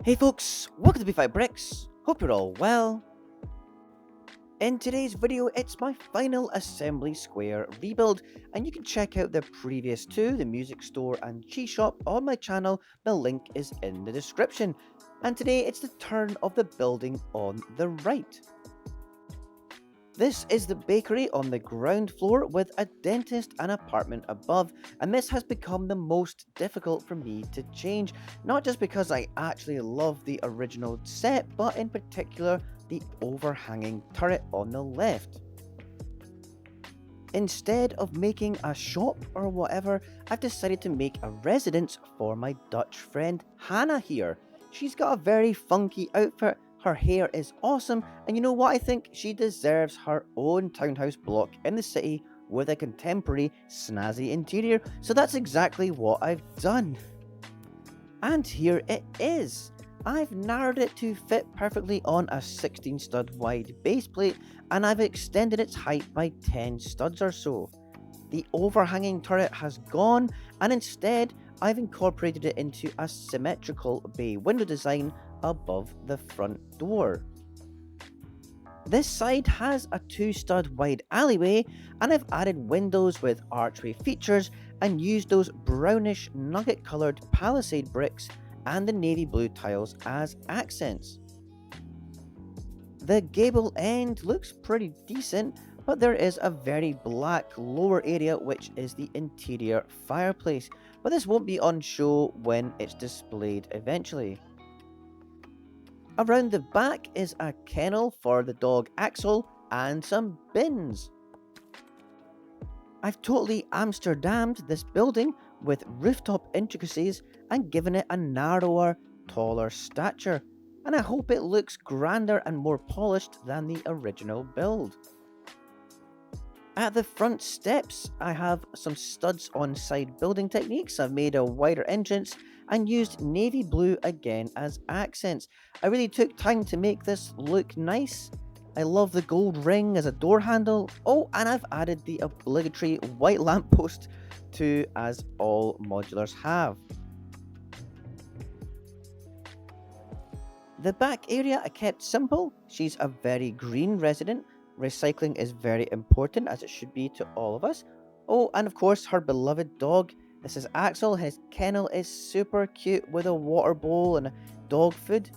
Hey folks, welcome to Bfly Bricks. Hope you're all well. In today's video, it's my final assembly square rebuild, and you can check out the previous two, the music store and cheese shop, on my channel. The link is in the description. And today it's the turn of the building on the right. This is the bakery on the ground floor with a dentist and apartment above, and this has become the most difficult for me to change, not just because I actually love the original set, but in particular the overhanging turret on the left. Instead of making a shop or whatever, I've decided to make a residence for my Dutch friend Hannah here. She's got a very funky outfit, her hair is awesome, and you know what, I think she deserves her own townhouse block in the city with a contemporary snazzy interior, so that's exactly what I've done. And here it is. I've narrowed it to fit perfectly on a 16 stud wide base plate, and I've extended its height by 10 studs or so. The overhanging turret has gone, and instead I've incorporated it into a symmetrical bay window design above the front door. This side has a 2 stud wide alleyway, and I've added windows with archway features and used those brownish nugget coloured palisade bricks and the navy blue tiles as accents. The gable end looks pretty decent, but there is a very black lower area which is the interior fireplace, but this won't be on show when it's displayed eventually. Around the back is a kennel for the dog Axel and some bins. I've totally Amsterdammed this building with rooftop intricacies and given it a narrower, taller stature, and I hope it looks grander and more polished than the original build. At the front steps, I have some studs on side building techniques. I've made a wider entrance and used navy blue again as accents. I really took time to make this look nice. I love the gold ring as a door handle. Oh, and I've added the obligatory white lamppost too, as all modulars have. The back area I kept simple. She's a very green resident. Recycling is very important, as it should be to all of us. Oh, and of course her beloved dog. This is Axel. His kennel is super cute with a water bowl and dog food.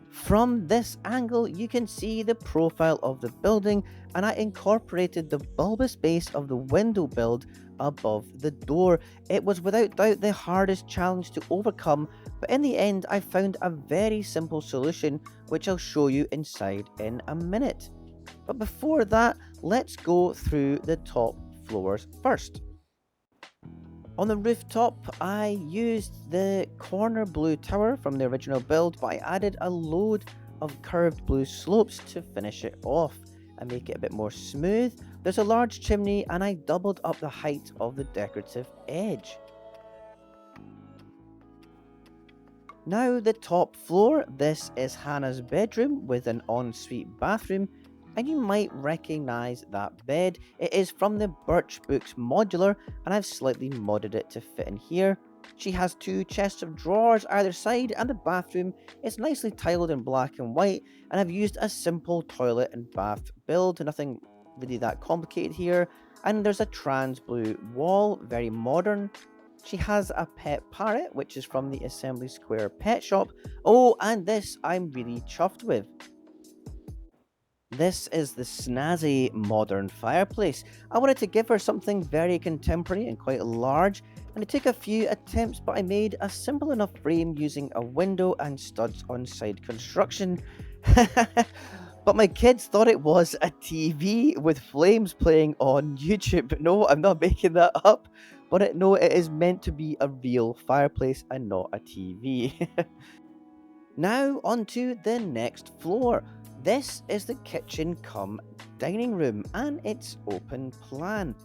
From this angle, you can see the profile of the building, and I incorporated the bulbous base of the window build above the door. It was without doubt the hardest challenge to overcome, but in the end I found a very simple solution, which I'll show you inside in a minute. But before that, let's go through the top floors first. On the rooftop, I used the corner blue tower from the original build, but I added a load of curved blue slopes to finish it off and make it a bit more smooth. There's a large chimney, and I doubled up the height of the decorative edge. Now the top floor, this is Hannah's bedroom with an ensuite bathroom, and you might recognise that bed. It is from the Birch Books modular, and I've slightly modded it to fit in here. She has 2 chests of drawers either side, and the bathroom is nicely tiled in black and white, and I've used a simple toilet and bath build, nothing really that complicated here. And there's a trans blue wall, very modern. She has a pet parrot, which is from the Assembly Square pet shop. Oh, and this I'm really chuffed with. This is the snazzy modern fireplace. I wanted to give her something very contemporary and quite large, and it took a few attempts, but I made a simple enough frame using a window and studs on side construction. But my kids thought it was a TV with flames playing on YouTube. No, I'm not making that up, but no, it is meant to be a real fireplace and not a TV. Now onto the next floor. This is the kitchen cum dining room, and it's open plan.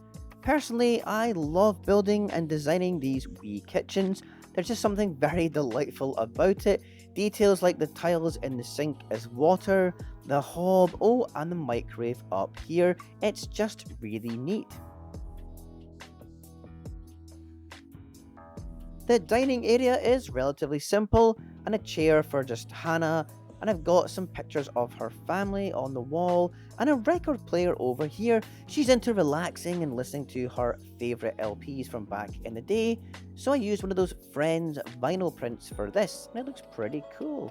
Personally, I love building and designing these wee kitchens. There's just something very delightful about it. Details like the tiles in the sink as water, the hob, oh, and the microwave up here. It's just really neat. The dining area is relatively simple, and a chair for just Hannah, and I've got some pictures of her family on the wall, and a record player over here. She's into relaxing and listening to her favourite LPs from back in the day, so I used one of those Friends vinyl prints for this, and it looks pretty cool.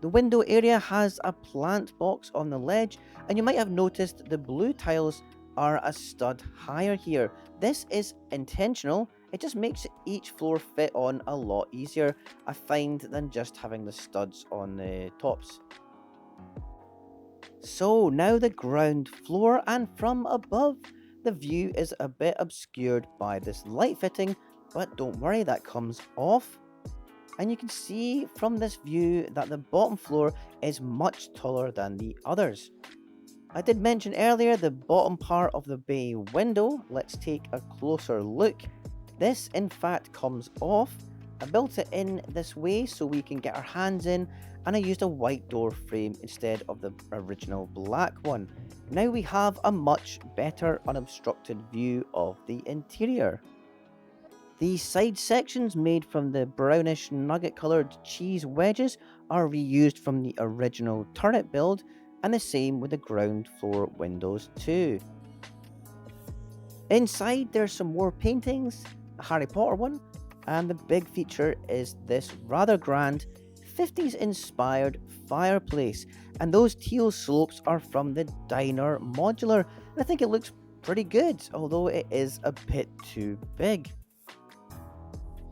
The window area has a plant box on the ledge, and you might have noticed the blue tiles are a stud higher here. This is intentional, it just makes each floor fit on a lot easier, I find, than just having the studs on the tops. So now the ground floor, and from above, the view is a bit obscured by this light fitting, but don't worry, that comes off. And you can see from this view that the bottom floor is much taller than the others. I did mention earlier the bottom part of the bay window. Let's take a closer look. This in fact comes off. I built it in this way so we can get our hands in, and I used a white door frame instead of the original black one. Now we have a much better unobstructed view of the interior. The side sections made from the brownish nugget coloured cheese wedges are reused from the original turret build, and the same with the ground floor windows too. Inside there's some more paintings, a Harry Potter one, and the big feature is this rather grand 50s inspired fireplace, and those teal slopes are from the diner modular, and I think it looks pretty good, although it is a bit too big.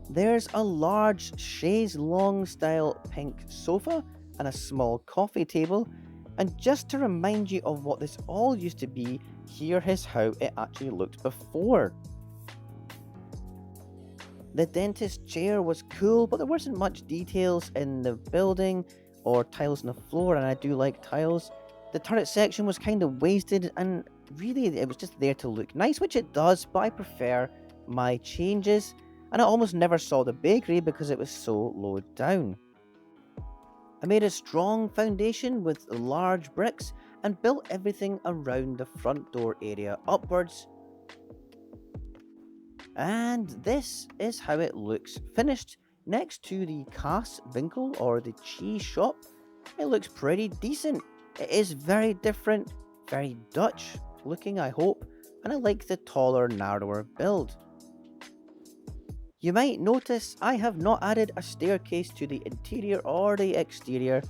There's a large chaise longue style pink sofa and a small coffee table, and just to remind you of what this all used to be, here is how it actually looked before. The dentist chair was cool, but there wasn't much details in the building or tiles on the floor, and I do like tiles. The turret section was kind of wasted, and really it was just there to look nice, which it does, but I prefer my changes. And I almost never saw the bakery because it was so low down. I made a strong foundation with large bricks and built everything around the front door area upwards. And this is how it looks finished next to the Kaas Winkel or the cheese shop. It looks pretty decent. It is very different, very Dutch looking, I hope, and I like the taller, narrower build. You might notice I have not added a staircase to the interior or the exterior,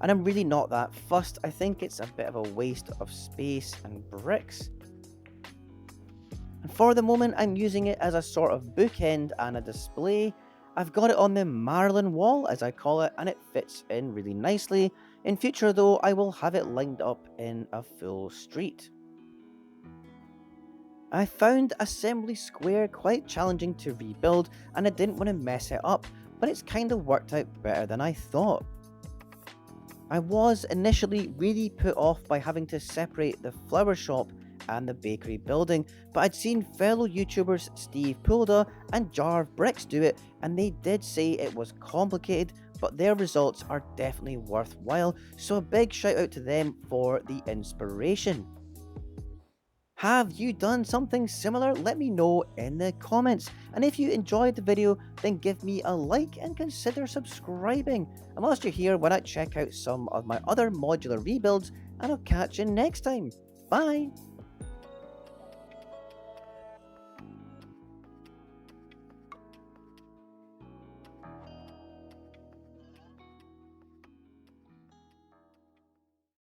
and I'm really not that fussed. I think it's a bit of a waste of space and bricks. And for the moment I'm using it as a sort of bookend and a display. I've got it on the Marilyn wall, as I call it, and it fits in really nicely. In future though, I will have it lined up in a full street. I found Assembly Square quite challenging to rebuild, and I didn't want to mess it up, but it's kind of worked out better than I thought. I was initially really put off by having to separate the flower shop and the bakery building, but I'd seen fellow YouTubers Steve Pulda and Jarv Bricks do it, and they did say it was complicated, but their results are definitely worthwhile, so a big shout out to them for the inspiration. Have you done something similar? Let me know in the comments. And if you enjoyed the video, then give me a like and consider subscribing. And whilst you're here, why not check out some of my other modular rebuilds, and I'll catch you next time. Bye!